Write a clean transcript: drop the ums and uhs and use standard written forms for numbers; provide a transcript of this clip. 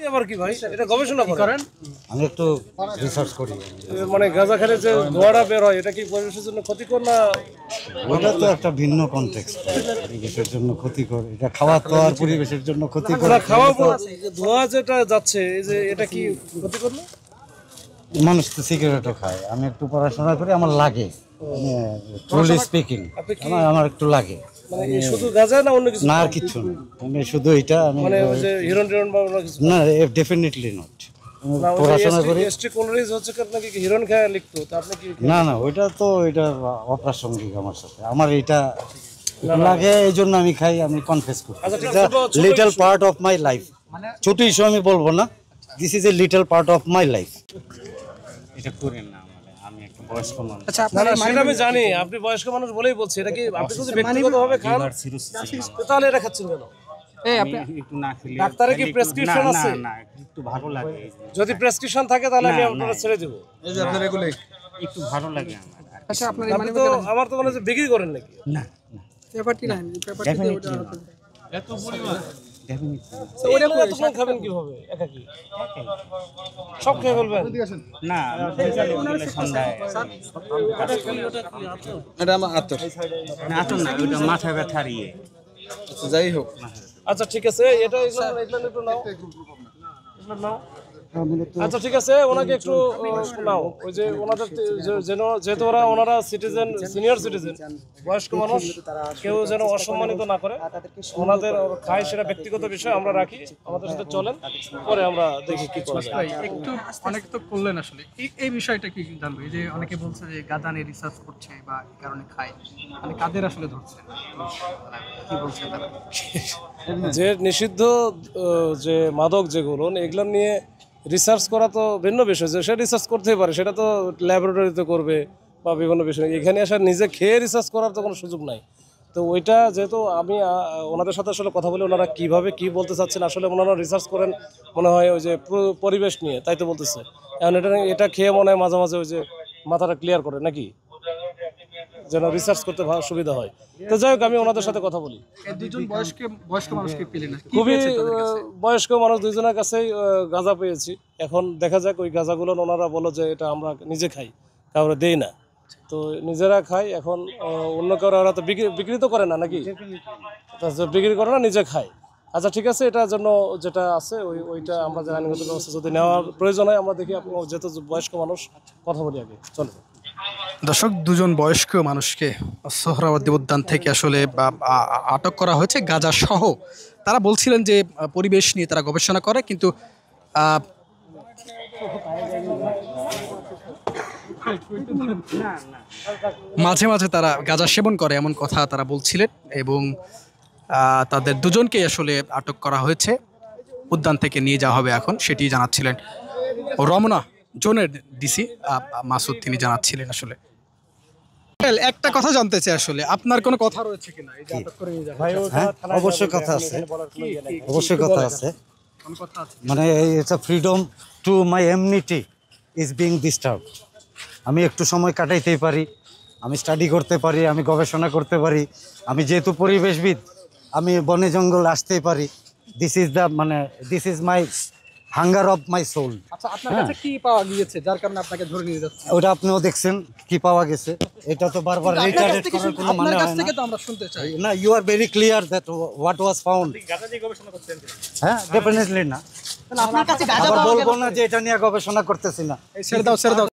আবার কি ভাই, এটা গবেষণা করেন? আমি একটু রিসার্চ করি। মানে গাঁজা খেলে যে ধোঁয়াটা বের হয়, এটা কি পরিবেশের জন্য ক্ষতিকর না? ওটা তো একটা ভিন্ন কনটেক্সট, পরিবেশের জন্য ক্ষতিকর। এটা খাওয়া তো আর পরিবেশের জন্য ক্ষতিকর। খাওয়া ধোঁয়া যেটা যাচ্ছে, এই যে এটা কি ক্ষতিকর না? মানুষ তো সিগারেটও খায়। আমি একটু পড়াশোনা করি, আমার লাগে, ট্রুলি স্পিকিং আমার একটু লাগে। মানে শুধু গাঁজা না অন্য কিছু? না, আর কিছু না, আমি শুধু এটা। আমি মানে ওই যে হিরোইন টিরোইন বা অন্য কিছু না, ডেফিনেটলি নট। না, পড়াশোনা করি। এসটি কোলরিজ হচ্ছে কি আপনাকে কি হিরোইন খায় লিখতো, তা আপনি কি? না না, ওইটা তো এটা অপ্রাসঙ্গিক আমার সাথে। আমার এটা লাগে, এই জন্য আমি খাই, আমি কনফেস করি। Little part of my life. ছোট ইস্যু আমি বলবো না, this is a little part of my life. এটা করেন না, আমি একটা বয়স্ক মানুষ। আচ্ছা, আপনারা সেটা আমি জানি, আপনি বয়স্ক মানুষ বলেই বলছি। এটা কি আপনি যদি ব্যক্তিগতভাবে খান তাহলে এটা খাচ্ছেন কেন? একটু না খেলে ডাক্তারের কি প্রেসক্রিপশন আছে? না, একটু ভালো লাগে। যদি প্রেসক্রিপশন থাকে তাহলে আমি আপনারা ছেড়ে দেব। এই যে আপনার এগুলো একটু ভালো লাগে আমার। আচ্ছা, আপনার আপনি তো আমার তো মনে হচ্ছে বিক্রি করেন নাকি? না, পেপারটি না, পেপারটি ওটা এত পরিমাণ ওটা কতক্ষণ খাবেন কিভাবে? একা কি সব খেয়ে ফেলবেন? না, সন্ধ্যায় এটা আমার আতর না, ওটা মাথা ব্যথা ইয়ে। যাই হোক। আচ্ছা ঠিক আছে, এটা এগুলো একটু নাও, এগুলো নাও। আচ্ছা ঠিক আছে, ওনাকে একটু নাও। ওই যে ওনাদের যেহেতু ওনারা সিটিজেন, সিনিয়র সিটিজেন, বয়স্ক মানুষ, কেউ যেন অসম্মানিত না করে। ওনাদের খায় সেটা ব্যক্তিগত বিষয়, আমরা রাখি, আমাদের সাথে চলেন, পরে আমরা দেখি কি করা যায়। একটু অনেক তো করলেন আসলে এই বিষয়টা কি জানবো? এই যে অনেকে বলছে যে গাঁজা নিয়ে রিসার্চ করছে বা এই কারণে খায়, মানে কাদের আসলে ধরছে, কি বলছে তারা? যে নিষিদ্ধ যে মাদক যেগুলো, এগুলো নিয়ে রিসার্চ করা তো ভিন্ন বিষয়। যে সে রিসার্চ করতেই পারে, সেটা তো ল্যাবরেটরিতে করবে বা বিভিন্ন বিষয়। এখানে এসে নিজে খেয়ে রিসার্চ করার তো কোনো সুযোগ নাই। তো ওইটা যেহেতু আমি ওনাদের সাথে আসলে কথা বলে, ওনারা কীভাবে কী বলতে চাচ্ছেন, আসলে ওনারা রিসার্চ করেন মনে হয় ওই যে পরিবেশ নিয়ে, তাই তো বলতেছে। এখন এটা খেয়ে মনে হয় মাঝে মাঝে ওই যে মাথাটা ক্লিয়ার করে নাকি, যেন রিসার্চ করতে সুবিধা হয়। তো যাই হোক, আমি ওনাদের সাথে কথা বলি। দুজন বয়স্ক মানুষকে পেলেন না, খুবই বয়স্ক মানুষ দুইজনের কাছেই গাঁজা পেয়েছি। এখন দেখা যাক ওই গাঁজাগুলো ওনারা বলো যে এটা আমরা নিজে খাই, কাউরে দেই না, তো নিজেরা খাই। এখন অন্য কারো ওরা তো বিক্রি তো করে না নাকি, বিক্রি করে না, নিজে খায়। আচ্ছা ঠিক আছে, এটার জন্য যেটা আছে ওইটা আমরা যে আইনগত ব্যবস্থা যদি নেওয়ার প্রয়োজন হয় আমরা দেখি। আপনি যেহেতু বয়স্ক মানুষ, কথা বলি আগে, চলো। দর্শক, দুজন বয়স্ক মানুষকে সোহরাওয়ার্দী উদ্যান থেকে আসলে আটক করা হয়েছে গাঁজা সহ। তারা বলছিলেন যে পরিবেশ নিয়ে তারা গবেষণা করে, কিন্তু মাঝে মাঝে তারা গাঁজা সেবন করে, এমন কথা তারা বলছিলেন। এবং তাদের দুজনকেই আসলে আটক করা হয়েছে, উদ্যান থেকে নিয়ে যাওয়া হবে এখন, সেটি জানাচ্ছিলেন রমনা জোনের ডিসি মাসুদ, তিনি জানাচ্ছিলেন। আসলে একটা কথা জানতে চাই, আসলে আপনার কোনো কথা রয়েছে কিনা? অবশ্যই কথা আছে, অবশ্যই কথা আছে। মানে এটা freedom to my amenity is being disturbed. আমি একটু সময় কাটাইতেই পারি, আমি স্টাডি করতে পারি, আমি গবেষণা করতে পারি। আমি যেহেতু পরিবেশবিদ, আমি বনে জঙ্গল আসতেই পারি। This is my hunger of my soul. আচ্ছা, আপনার কাছে কি পাওয়া গিয়েছে যার কারণে আপনাকে ধরে নিয়ে যাচ্ছে? ওটা আপনিও দেখছেন কি পাওয়া গেছে। এটা তো বারবার রিটারেট করার কোনো মানে হয় না। তো আমরা শুনতে চাই। না, you are very clear that what was found. হ্যাঁ, ডেফিনেটলি না। আপনার কাছে আবার বলবো না যে এটা নিয়ে গবেষণা করতেছি না। ছেড়ে দাও।